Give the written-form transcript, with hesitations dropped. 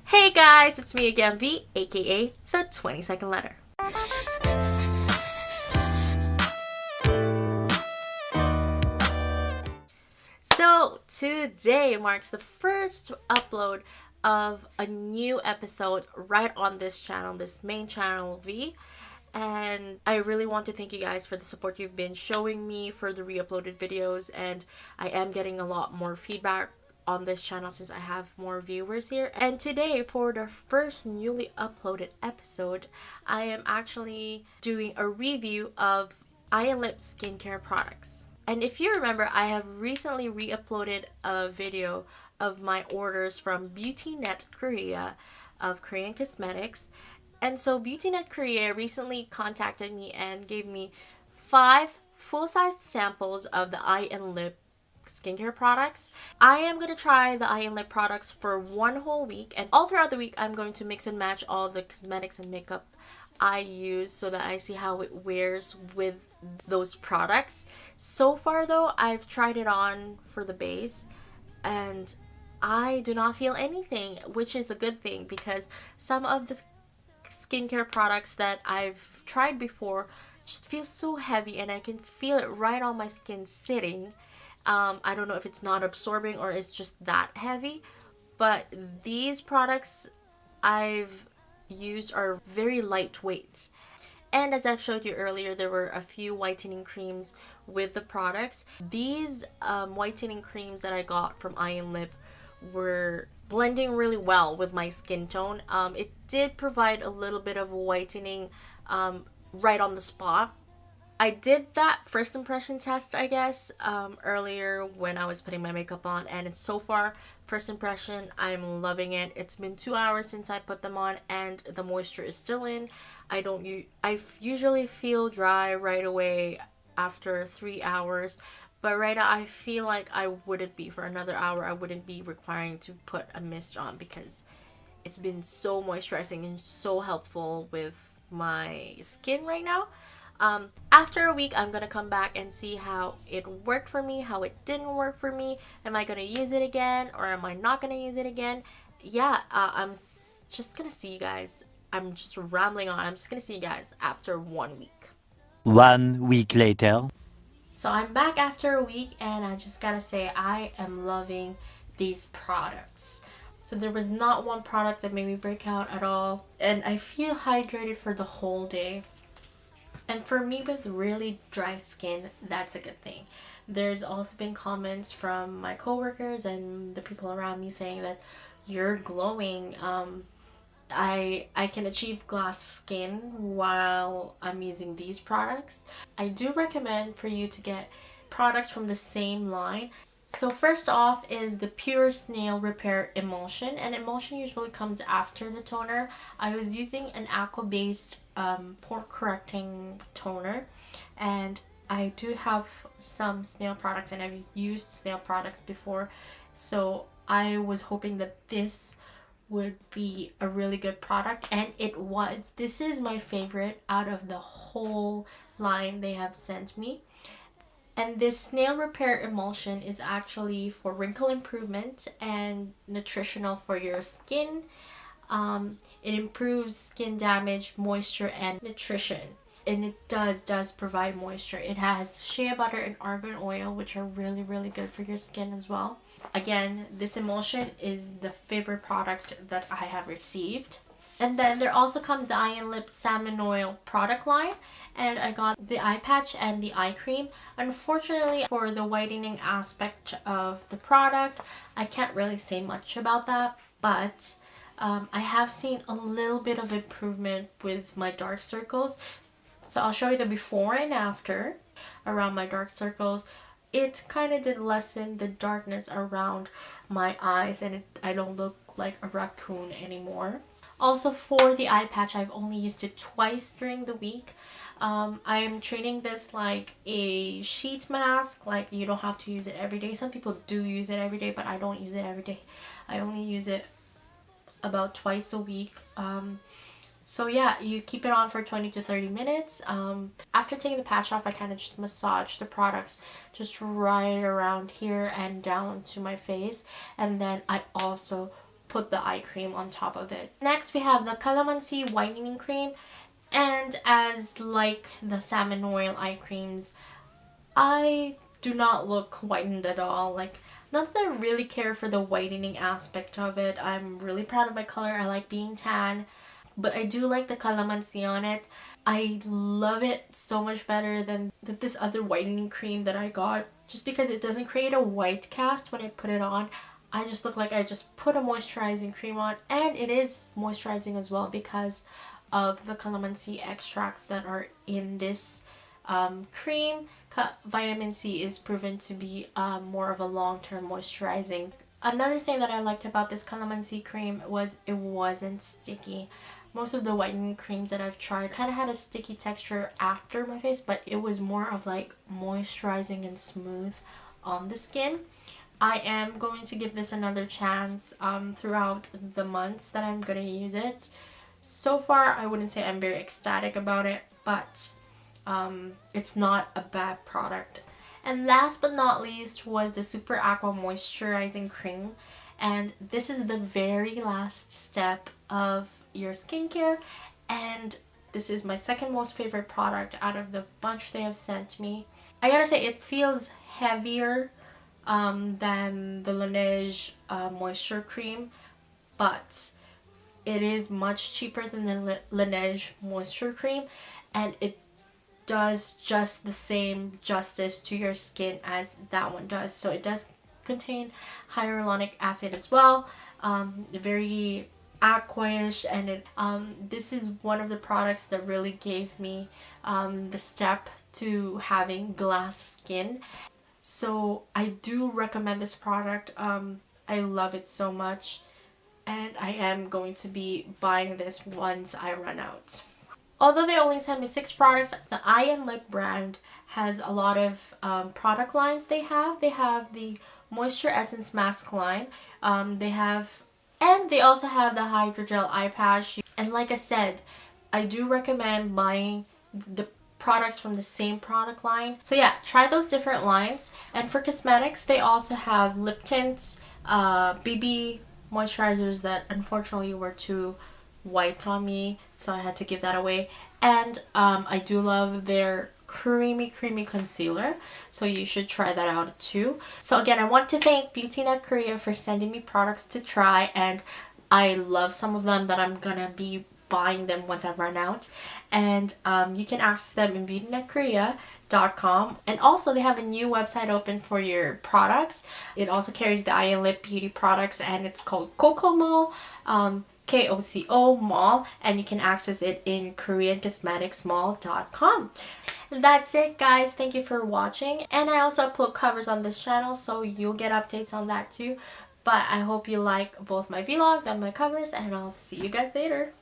Hey guys, it's me again, V, aka the 22nd letter. So today marks the first upload of a new episode right on this channel, this main channel V. And I really want to thank you guys for the support you've been showing me for the re-uploaded videos, and I am getting a lot more feedback on this channel since I have more viewers here. And today, for the first newly uploaded episode, I am actually doing a review of eyeNlip skincare products. And if you remember, I have recently re-uploaded a video of my orders from BeautyNetKorea of Korean cosmetics. And so BeautyNetKorea recently contacted me and gave me 5 full-size samples of the eyeNlip skincare products. I am going to try the eyeNlip products for 1 whole week, and all throughout the week I'm going to mix and match all the cosmetics and makeup I use so that I see how it wears with those products. So far though, I've tried it on for the base and I do not feel anything, which is a good thing because some of the skincare products that I've tried before just feel so heavy and I can feel it right on my skin sitting. I don't know if it's not absorbing or it's just that heavy, but these products I've used are very lightweight. And as I've showed you earlier, there were a few whitening creams with the products. These whitening creams that I got from eyeNlip were blending really well with my skin tone. It did provide a little bit of whitening right on the spot. I did that first impression test, I guess, earlier when I was putting my makeup on, and so far, first impression, I'm loving it. It's been 2 hours since I put them on, and the moisture is still in. I usually feel dry right away after 3 hours, but right now I feel like I wouldn't be for another hour. I wouldn't be requiring to put a mist on because it's been so moisturizing and so helpful with my skin right now. After a week, I'm gonna come back and see how it worked for me, how it didn't work for me. Am I gonna use it again or am I not gonna use it again? Yeah, I'm just gonna see you guys. I'm just rambling on. I'm just gonna see you guys after 1 week. 1 week later. So I'm back after a week and I just gotta say I am loving these products. So there was not one product that made me break out at all, and I feel hydrated for the whole day. And for me with really dry skin, that's a good thing. There's also been comments from my coworkers and the people around me saying that you're glowing. I can achieve glass skin while I'm using these products. I do recommend for you to get products from the same line. So first off is the Purest Nail Repair Emulsion, and emulsion usually comes after the toner. I was using an Aqua based pore correcting toner, and I do have some Snail products and I've used Snail products before, so I was hoping that this would be a really good product, and it was. This is my favorite out of the whole line they have sent me. And this Snail Repair Emulsion is actually for wrinkle improvement and nutritional for your skin. It improves skin damage, moisture, and nutrition. And it does provide moisture. It has shea butter and argan oil, which are really, really good for your skin as well. Again, this emulsion is the favorite product that I have received. And then there also comes the eyeNlip Salmon Oil product line, and I got the eye patch and the eye cream. Unfortunately, for the whitening aspect of the product, I can't really say much about that, but I have seen a little bit of improvement with my dark circles. So I'll show you the before and after around my dark circles. It kind of did lessen the darkness around my eyes, and I don't look like a raccoon anymore. Also, for the eye patch, I've only used it twice during the week. I am treating this like a sheet mask. Like, you don't have to use it every day. Some people do use it every day, but I don't use it every day. I only use it about twice a week. So yeah, you keep it on for 20 to 30 minutes. After taking the patch off, I kind of just massage the products just right around here and down to my face. And then I also put the eye cream on top of it. Next, we have the Calamansi Whitening Cream. And as like the salmon oil eye creams, I do not look whitened at all. Like, not that I really care for the whitening aspect of it. I'm really proud of my color. I like being tan. But I do like the calamansi on it. I love it so much better than this other whitening cream that I got. Just because it doesn't create a white cast when I put it on. I just look like I just put a moisturizing cream on. And it is moisturizing as well because of the calamansi extracts that are in this cream. Vitamin C is proven to be more of a long-term moisturizing. Another thing that I liked about this calamansi cream was it wasn't sticky. Most of the whitening creams that I've tried kind of had a sticky texture after my face, but it was more of like moisturizing and smooth on the skin. I am going to give this another chance throughout the months that I'm going to use it. So far, I wouldn't say I'm very ecstatic about it, but it's not a bad product. And last but not least was the Super Aqua Moisturizing Cream. And this is the very last step of your skincare. And this is my second most favorite product out of the bunch they have sent me. I gotta say, it feels heavier than the Laneige Moisture Cream, but it is much cheaper than the Laneige Moisture Cream, and it does just the same justice to your skin as that one does. So it does contain hyaluronic acid as well, very aqua-ish, and this is one of the products that really gave me the step to having glass skin. So I do recommend this product. I love it so much. And I am going to be buying this once I run out. Although they only sent me 6 products, the eyeNlip brand has a lot of product lines they have. They have the Moisture Essence Mask line. They also have the Hydrogel Eye Patch. And like I said, I do recommend buying the products from the same product line. So yeah, try those different lines. And for cosmetics, they also have lip tints, BB moisturizers that unfortunately were too white on me, so I had to give that away. And I do love their creamy concealer, so you should try that out too. So again, I want to thank BeautyNetKorea for sending me products to try, and I love some of them that I'm gonna be buying them once I run out. And you can access them in BeautyNetKorea.com, and also they have a new website open for your products. It also carries the eyeNlip beauty products, and it's called Coco Mall, KOCO Mall, and you can access it in KoreanCosmeticsMall.com. That's it, guys. Thank you for watching, and I also upload covers on this channel, so you'll get updates on that too. But I hope you like both my vlogs and my covers, and I'll see you guys later.